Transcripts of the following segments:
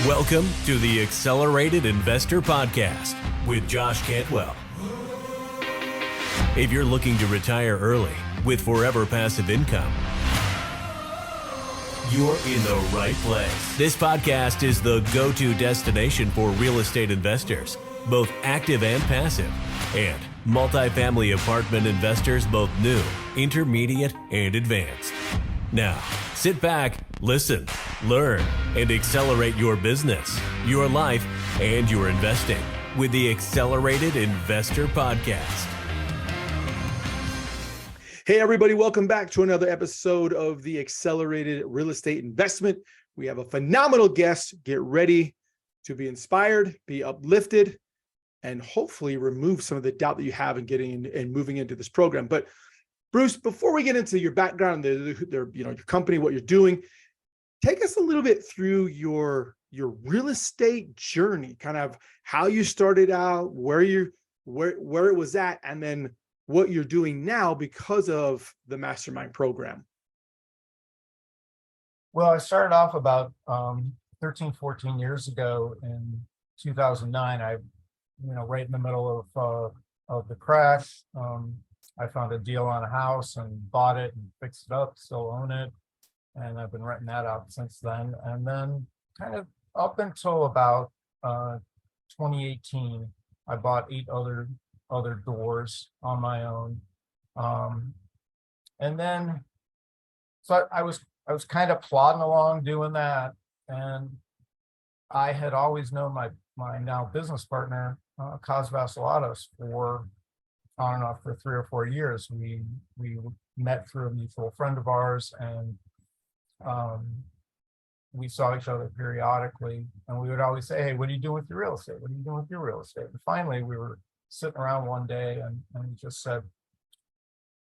Welcome to the Accelerated Investor Podcast with Josh Cantwell. If you're looking to retire early with forever passive income, you're in the right place. This podcast is the go-to destination for real estate investors, both active and passive, and multifamily apartment investors, both new, intermediate, and advanced. Now, sit back, listen, learn, and accelerate your business, your life, and your investing with the Accelerated Investor Podcast. Hey, everybody, welcome back to another episode of the Accelerated Real Estate Investment. We have a phenomenal guest. Get ready to be inspired, be uplifted, and hopefully remove some of the doubt that you have in getting and moving into this program. But Bruce, before we get into your background, your company, what you're doing, take us a little bit through your real estate journey, kind of how you started out, where it was at, and then what you're doing now because of the mastermind program. Well, I started off about 13, 14 years ago in 2009. Right in the middle of the crash, I found a deal on a house and bought it and fixed it up, still own it. And I've been renting that out since then. And then kind of up until about 2018, I bought 8 other doors on my own. And then, so I was kind of plodding along doing that. And I had always known my now business partner, Cos Vasilatos, for on and off for 3 or 4 years. We met through a mutual friend of ours, and we saw each other periodically, and we would always say, "Hey, what are you doing with your real estate? What are you doing with your real estate?" And finally, we were sitting around one day, and we just said,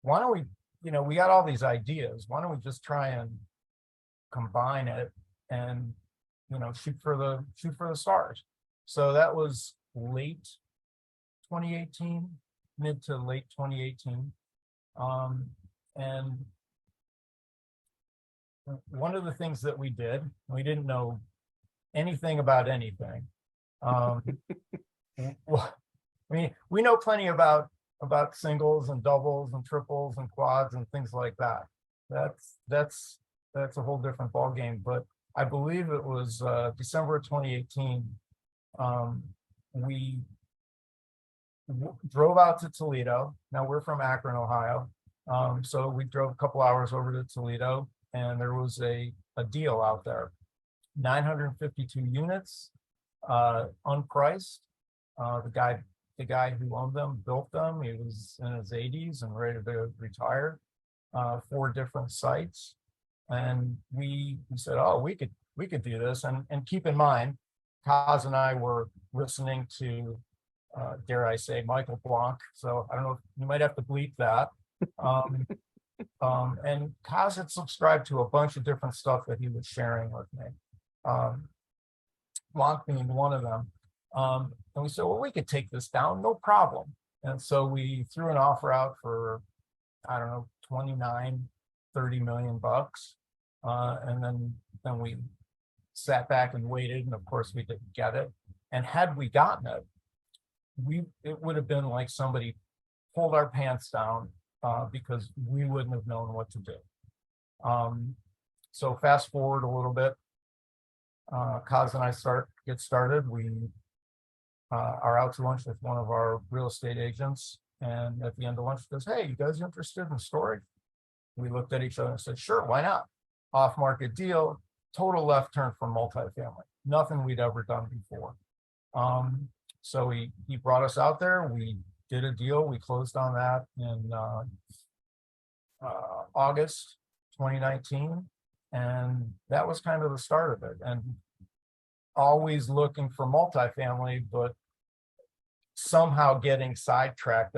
"Why don't we? We got all these ideas. Why don't we just try and combine it and shoot for the stars?" So that was late 2018, mid to late 2018, and one of the things that we did, we didn't know anything about anything. Well, we know plenty about singles and doubles and triples and quads and things like that. That's a whole different ballgame. But I believe it was December of 2018. We drove out to Toledo. Now we're from Akron, Ohio. So we drove a couple hours over to Toledo, and there was a deal out there, 952 units, unpriced. The guy who owned them built them. He was in his 80s and ready to retire. 4 different sites, and we said, "Oh, we could do this." And keep in mind, Kaz and I were listening to, dare I say, Michael Blanc. So I don't know, you might have to bleep that. And Kaz had subscribed to a bunch of different stuff that he was sharing with me, Blanc being one of them. And we said, "Well, we could take this down, no problem." And so we threw an offer out for, I don't know, 29, 30 million bucks. And then we sat back and waited, and of course we didn't get it. And had we gotten it, it would have been like somebody pulled our pants down, because we wouldn't have known what to do. So fast forward a little bit, Kaz and I get started. We are out to lunch with one of our real estate agents, and at the end of lunch he goes, "Hey, you guys interested in storage?" We looked at each other and said, "Sure, why not?" Off-market deal, total left turn from multifamily, nothing we'd ever done before. So he brought us out there. We did a deal. We closed on that in August 2019, and that was kind of the start of it. And always looking for multifamily, but somehow getting sidetracked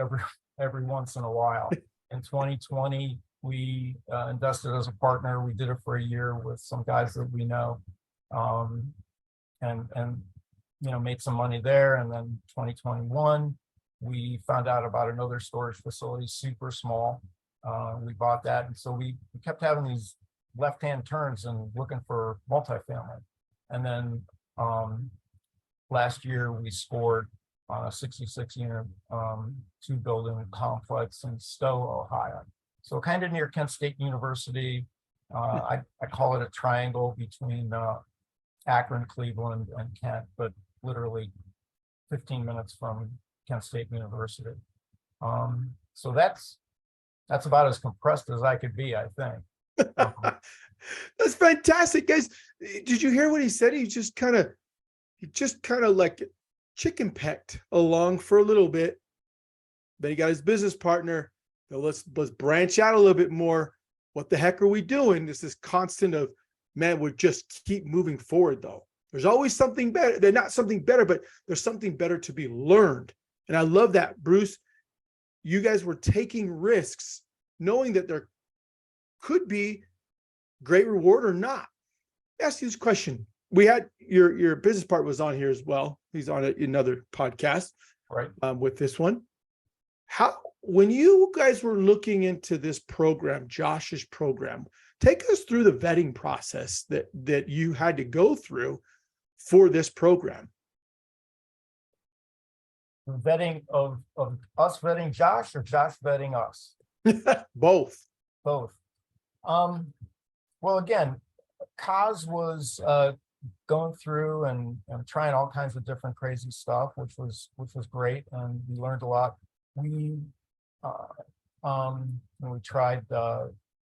every once in a while. In 2020, we invested as a partner. We did it for a year with some guys that we know, and made some money there. And then 2021, we found out about another storage facility, super small. We bought that, and so we kept having these left-hand turns and looking for multifamily. And then Last year, we scored on a 66-unit two-building complex in Stowe, Ohio. So kind of near Kent State University. I call it a triangle between Akron, Cleveland, and Kent, but literally 15 minutes from Kent State University. So that's about as compressed as I could be, I think. That's fantastic, guys. Did you hear what he said? He just kind of like chicken pecked along for a little bit. Then he got his business partner. Now let's branch out a little bit more. What the heck are we doing? This constant of, man, we'll just keep moving forward though. There's always something better. They're not something better, but there's something better to be learned. And I love that, Bruce. You guys were taking risks, knowing that there could be great reward or not. Ask you this question. We had your business partner was on here as well. He's on another podcast, right? With this one. When you guys were looking into this program, Josh's program, take us through the vetting process that you had to go through for this program. Vetting of us vetting Josh, or Josh vetting us? Both. Well, again, Cos was going through and trying all kinds of different crazy stuff, which was great, and we learned a lot. We tried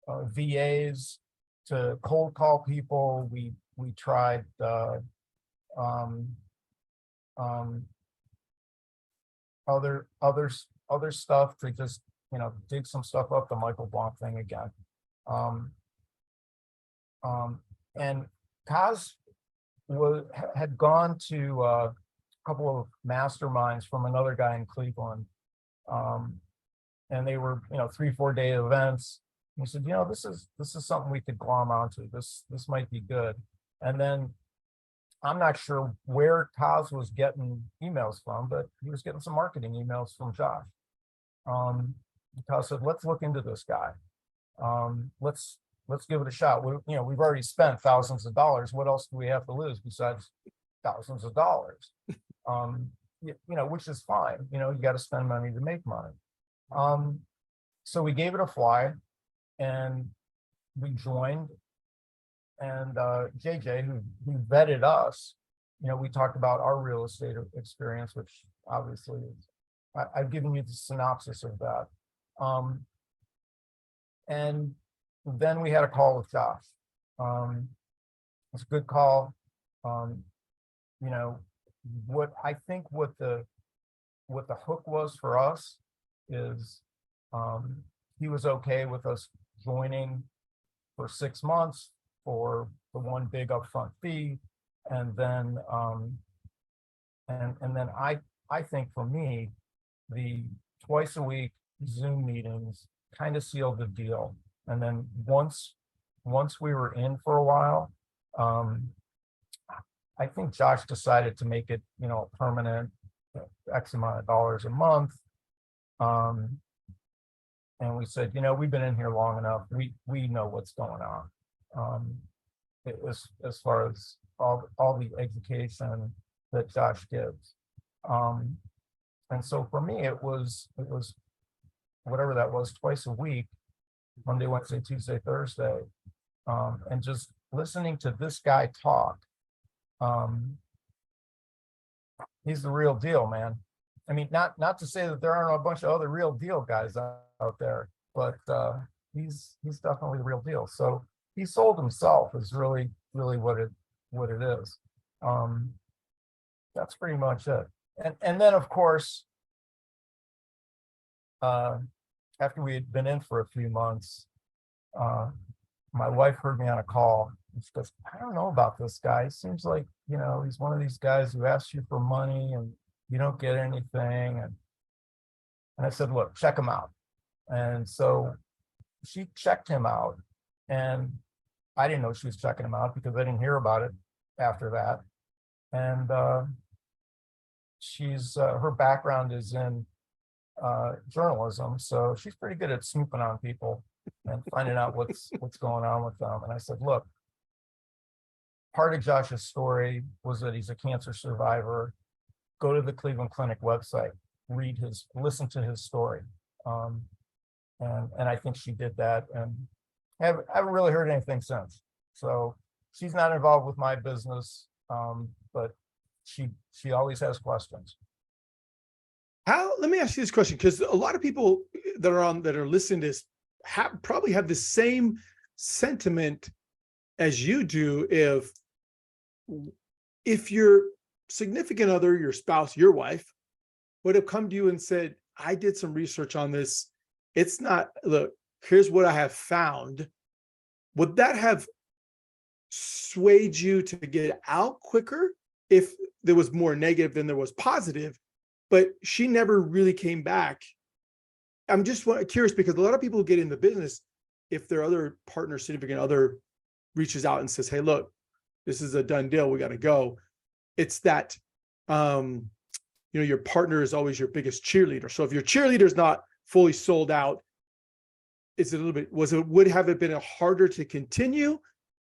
VAs to cold call people. We tried other stuff to just dig some stuff up, the Michael Blanc thing again. And Cos had gone to a couple of masterminds from another guy in Cleveland, and they were 3-4 day events. And he said, this is something we could glom onto. This might be good. And then I'm not sure where Cos was getting emails from, but he was getting some marketing emails from Josh. Cos said, let's look into this guy. Let's give it a shot. We've already spent thousands of dollars. What else do we have to lose besides thousands of dollars? Which is fine. You got to spend money to make money. So we gave it a fly, and we joined. And JJ, who vetted us, we talked about our real estate experience, which obviously is, I've given you the synopsis of that. And then we had a call with Josh. It's a good call. What I think what the hook was for us is he was okay with us joining for 6 months for the one big upfront fee, and then I think for me, the twice a week Zoom meetings kind of sealed the deal. And then once we were in for a while, I think Josh decided to make it, a permanent X amount of dollars a month. And we said, we've been in here long enough. We know what's going on. As far as all the education that Josh gives. And so for me, it was whatever that was, twice a week, Monday, Wednesday, Tuesday, Thursday, and just listening to this guy talk. He's the real deal, man. I mean, not to say that there aren't a bunch of other real deal guys out there, but he's definitely the real deal. So he sold himself is really what it is. That's pretty much it. And then of course, after we had been in for a few months, my wife heard me on a call. And she goes, I don't know about this guy. He seems like, he's one of these guys who asks you for money and you don't get anything. And I said, look, check him out. And so she checked him out, and I didn't know she was checking him out because I didn't hear about it after that. And her background is in journalism, so she's pretty good at snooping on people and finding out what's going on with them. And I said, look, part of Josh's story was that he's a cancer survivor. Go to the Cleveland Clinic website, listen to his story. And I think she did that, and I haven't really heard anything since. So she's not involved with my business, but she always has questions. Let me ask you this question, because a lot of people that are listening to this probably have the same sentiment as you do. If your significant other, your spouse, your wife would have come to you and said, I did some research on this, it's not, look, here's what I have found, would that have swayed you to get out quicker if there was more negative than there was positive? But she never really came back. I'm just curious, because a lot of people get in the business, if their other partner, significant other, reaches out and says, hey, look, this is a done deal, we got to go. It's that, your partner is always your biggest cheerleader. So if your cheerleader is not fully sold out, is it a little bit, would have it been harder to continue,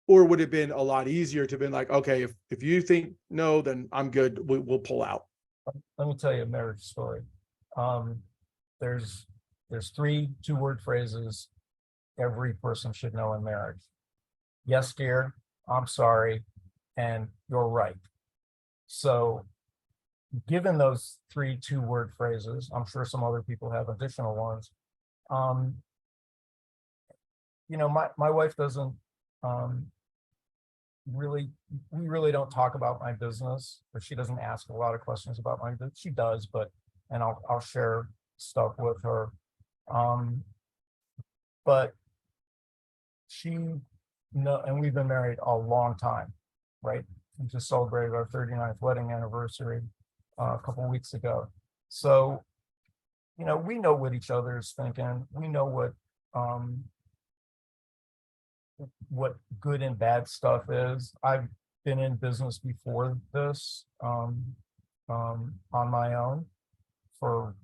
or would it have been a lot easier to be like, okay, if you think no, then I'm good, we'll pull out? Let me tell you a marriage story. There's 3 2-word phrases every person should know in marriage. Yes, dear, I'm sorry, and you're right. So given those 3 2-word phrases, I'm sure some other people have additional ones. My wife doesn't we really don't talk about my business, but she doesn't ask a lot of questions about my business. She does, and I'll share stuff with her. But and we've been married a long time, right? We just celebrated our 39th wedding anniversary a couple of weeks ago. So, we know what each other is thinking. We know what good and bad stuff is. I've been in business before this on my own for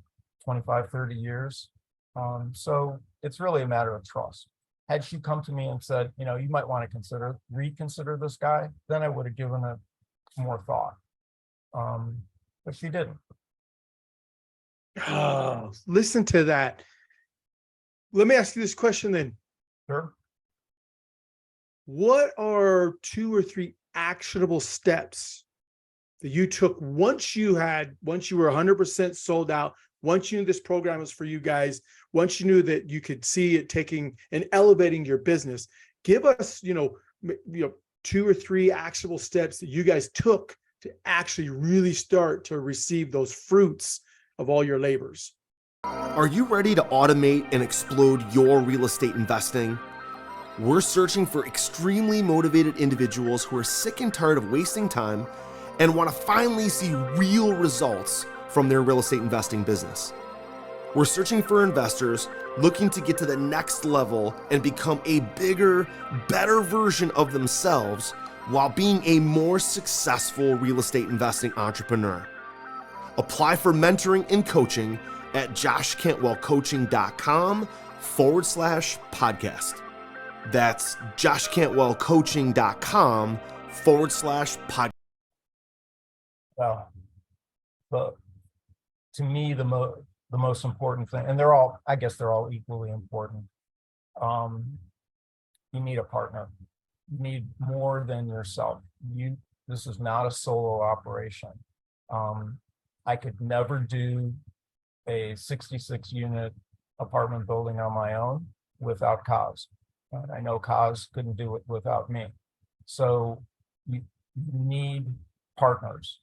25, 30 years. So it's really a matter of trust. Had she come to me and said, you might want to reconsider this guy, then I would have given it more thought. But she didn't. Oh, listen to that. Let me ask you this question then. Sure. What are 2 or 3 actionable steps that you took once you were 100% sold out, once you knew this program was for you guys, once you knew that you could see it taking and elevating your business? Give us, 2 or 3 actionable steps that you guys took to actually really start to receive those fruits of all your labors. Are you ready to automate and explode your real estate investing? We're searching for extremely motivated individuals who are sick and tired of wasting time and want to finally see real results from their real estate investing business. We're searching for investors looking to get to the next level and become a bigger, better version of themselves while being a more successful real estate investing entrepreneur. Apply for mentoring and coaching at joshcantwellcoaching.com/podcast. That's joshcantwellcoaching.com/podcast. Well, but to me, the most important thing, and I guess they're all equally important. You need a partner. You need more than yourself. This is not a solo operation. I could never do a 66-unit apartment building on my own without Cos. And I know Cos couldn't do it without me. So you need partners,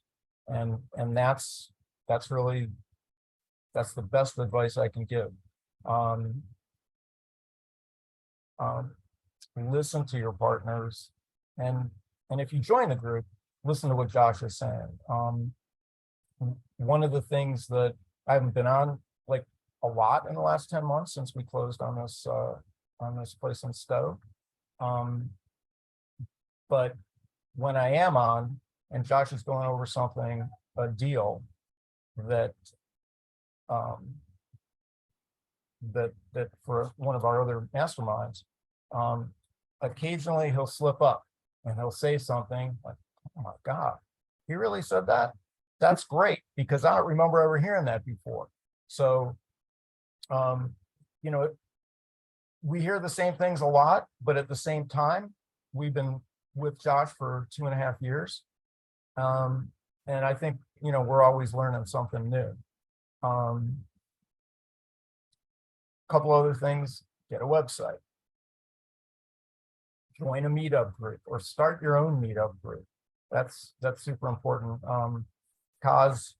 and that's the best advice I can give. Listen to your partners, and if you join a group, listen to what Josh is saying. One of the things that I haven't been on like a lot in the last 10 months since we closed on this place in Stowe. But when I am on and Josh is going over a deal that for one of our other masterminds, occasionally he'll slip up and he'll say something like, oh my God, he really said that? That's great, because I don't remember ever hearing that before. So, you know, we hear the same things a lot, but at the same time, we've been with Josh for 2.5 years. And I think, you know, we're always learning something new. Couple other things: get a website, join a meetup group, or start your own meetup group. That's super important. Cos's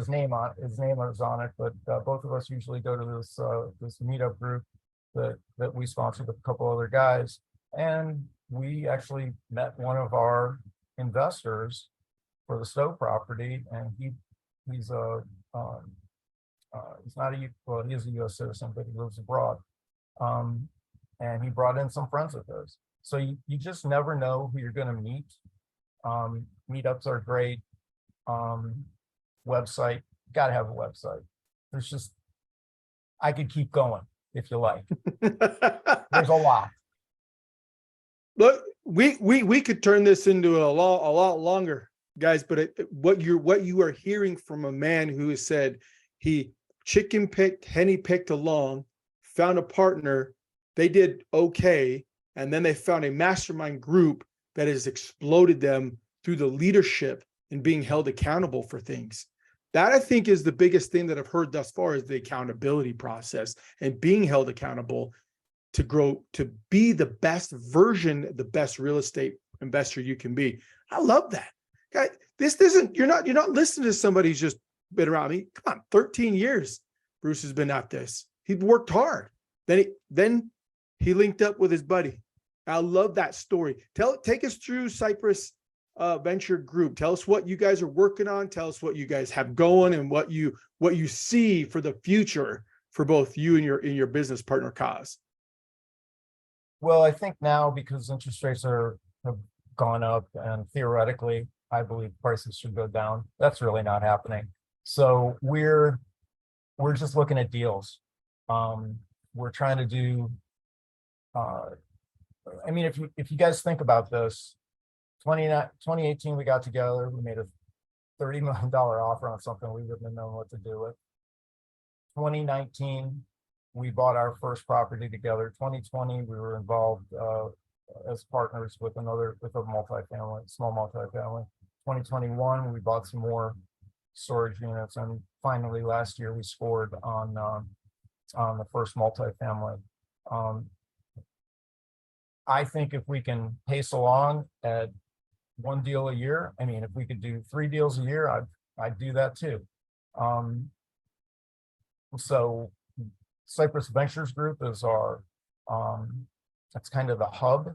name is on it, but both of us usually go to this meetup group that we sponsored with a couple other guys, and we actually met one of our investors for the Stowe property, and he's not he is a U.S. citizen, but he lives abroad, and he brought in some friends of his. So you just never know who you're going to meet. Meetups are great. Website, got to have a website. There's just, I could keep going if you like. There's a lot. Look, we could turn this into a lot longer, guys. But what you are hearing from a man who has said he henny picked along, found a partner, they did okay, and then they found a mastermind group that has exploded them through the leadership and being held accountable for things. That, I think, is the biggest thing that I've heard thus far, is the accountability process and being held accountable to grow, to be the best version, the best real estate investor you can be. I love that. Guys, this isn't, you're not listening to somebody who's just been around me. Come on, 13 years Bruce has been at this. He worked hard. Then he linked up with his buddy. I love that story. Take us through Cypress Venture Group. Tell us what you guys are working on. Tell us what you guys have going and what you see for the future for both you and your business partner, Cos. Well, I think now, because interest rates have gone up, and theoretically, I believe prices should go down. That's really not happening. So we're just looking at deals. We're trying to do. I mean, if you guys think about this, 2018 we got together. We made a $30 million offer on something we wouldn't have known what to do with. 2019. We bought our first property together. 2020, we were involved as partners with a multifamily, small multifamily. 2021, we bought some more storage units, and finally last year we scored on the first multifamily. I think if we can pace along at one deal a year, I mean, if we could do 3 deals a year, I'd do that too. So Cypress Ventures Group is our, that's kind of the hub,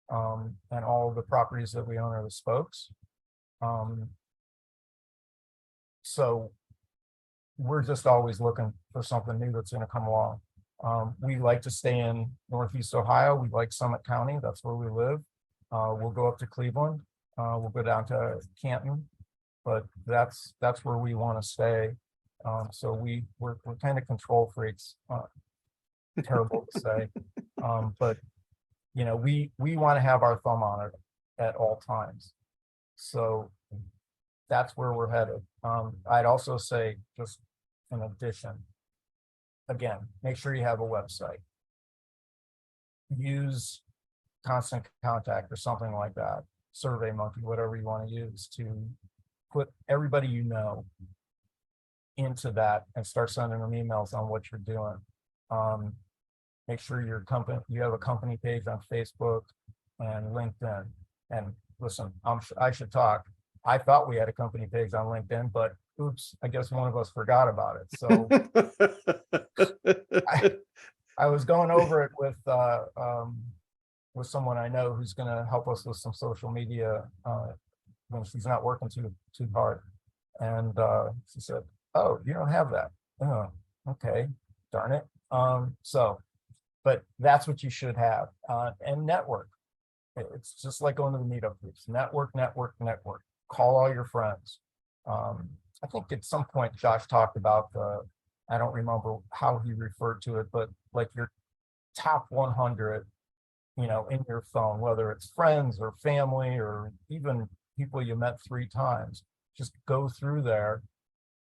and all of the properties that we own are the spokes. So we're just always looking for something new that's going to come along. We like to stay in Northeast Ohio. We like Summit County. That's where we live. We'll go up to Cleveland. We'll go down to Canton, but that's where we want to stay. So we're kind of control freaks. Terrible to say, but you know, we want to have our thumb on it at all times. So that's where we're headed. I'd also say, just in addition, again, make sure you have a website. Use Constant Contact or something like that. SurveyMonkey, whatever you want to use, to put everybody you know into that and start sending them emails on what you're doing. Make sure you have a company page on Facebook and LinkedIn. And listen, I should talk. I thought we had a company page on LinkedIn, but oops, I guess one of us forgot about it. So I was going over it with someone I know who's going to help us with some social media when she's not working too hard. And she said, "Oh, you don't have that." Oh, okay, darn it. But that's what you should have. And network. It's just like going to the meetup groups. Network. Call all your friends. I think at some point Josh talked about I don't remember how he referred to it, but like your top 100 in your phone, whether it's friends or family or even people you met 3 times. Just go through there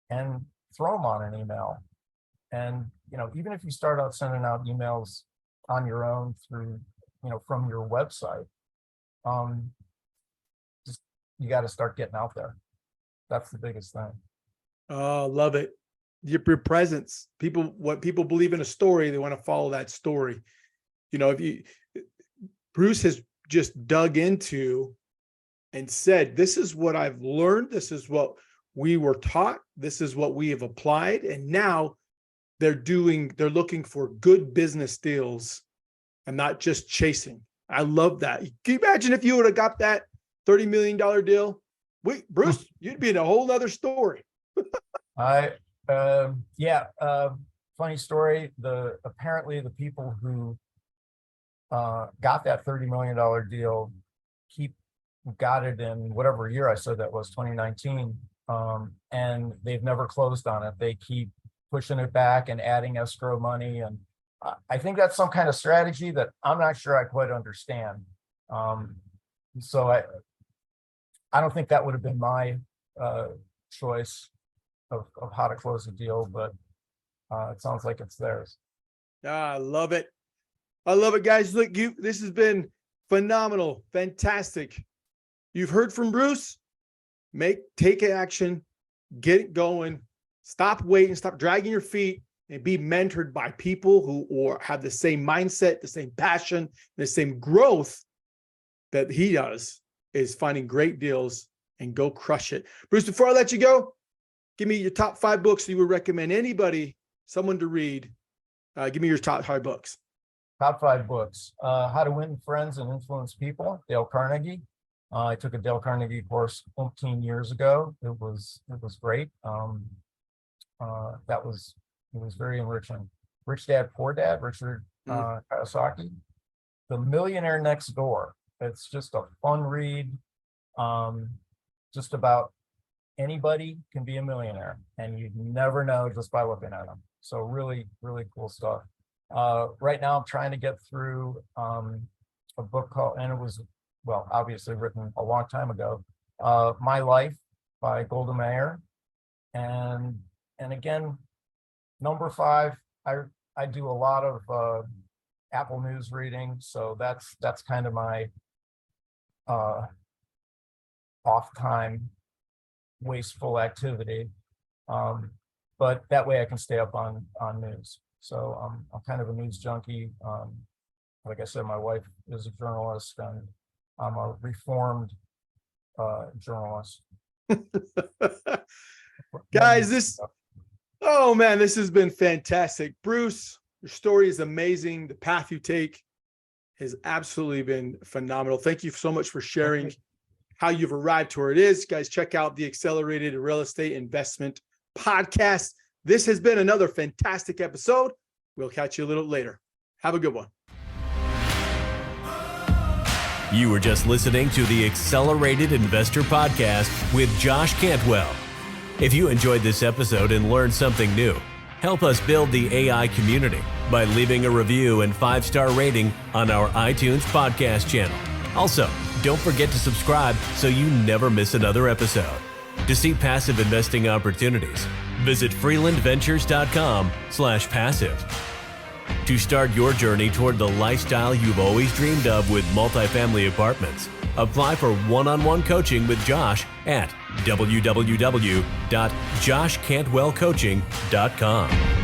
and throw them on an email. And, even if you start out sending out emails on your own through, from your website, just, you got to start getting out there. That's the biggest thing. Oh, love it. Your presence. What people believe in a story, they want to follow that story. Bruce has just dug into and said, this is what I've learned. This is what we were taught. This is what we have applied. And now they're looking for good business deals and not just chasing. I love that. Can you imagine if you would have got that $30 million deal? Bruce, you'd be in a whole nother story. Funny story. Apparently the people who got that $30 million deal got it in whatever year I said that was, 2019, and they've never closed on it. They keep pushing it back and adding escrow money, and I think that's some kind of strategy that I'm not sure I quite understand. So I don't think that would have been my choice of how to close a deal, but it sounds like it's theirs. I love it. I love it, guys. Look, this has been phenomenal, fantastic. You've heard from Bruce. Take action, get it going. Stop waiting, stop dragging your feet, and be mentored by people who have the same mindset, the same passion, the same growth that he does, is finding great deals, and go crush it. Bruce, before I let you go, give me your top 5 books you would recommend someone to read. Give me your top 5 books. Top 5 books. How to Win Friends and Influence People, Dale Carnegie. I took a Dale Carnegie course 15 years ago. It was great. It was very enriching. Rich Dad, Poor Dad, Richard Kiyosaki. The Millionaire Next Door. It's just a fun read. Just about anybody can be a millionaire, and you'd never know just by looking at them. So really, really cool stuff. Right now I'm trying to get through a book called, and it was, obviously written a long time ago, My Life by Golda Meir. And again, number 5, I do a lot of Apple News reading, so that's kind of my off time, wasteful activity. But that way I can stay up on news. So I'm kind of a news junkie. Like I said, my wife is a journalist, and I'm a reformed journalist. Guys, this has been fantastic. Bruce, your story is amazing. The path you take has absolutely been phenomenal. Thank you so much for sharing how you've arrived to where it is. Guys, check out the Accelerated Real Estate Investment Podcast. This has been another fantastic episode. We'll catch you a little later. Have a good one. You were just listening to the Accelerated Investor Podcast with Josh Cantwell. If you enjoyed this episode and learned something new, help us build the AI community by leaving a review and 5-star rating on our iTunes podcast channel. Also, don't forget to subscribe so you never miss another episode. To see passive investing opportunities, visit freelandventures.com/passive. To start your journey toward the lifestyle you've always dreamed of with multifamily apartments, apply for one-on-one coaching with Josh at www.joshcantwellcoaching.com.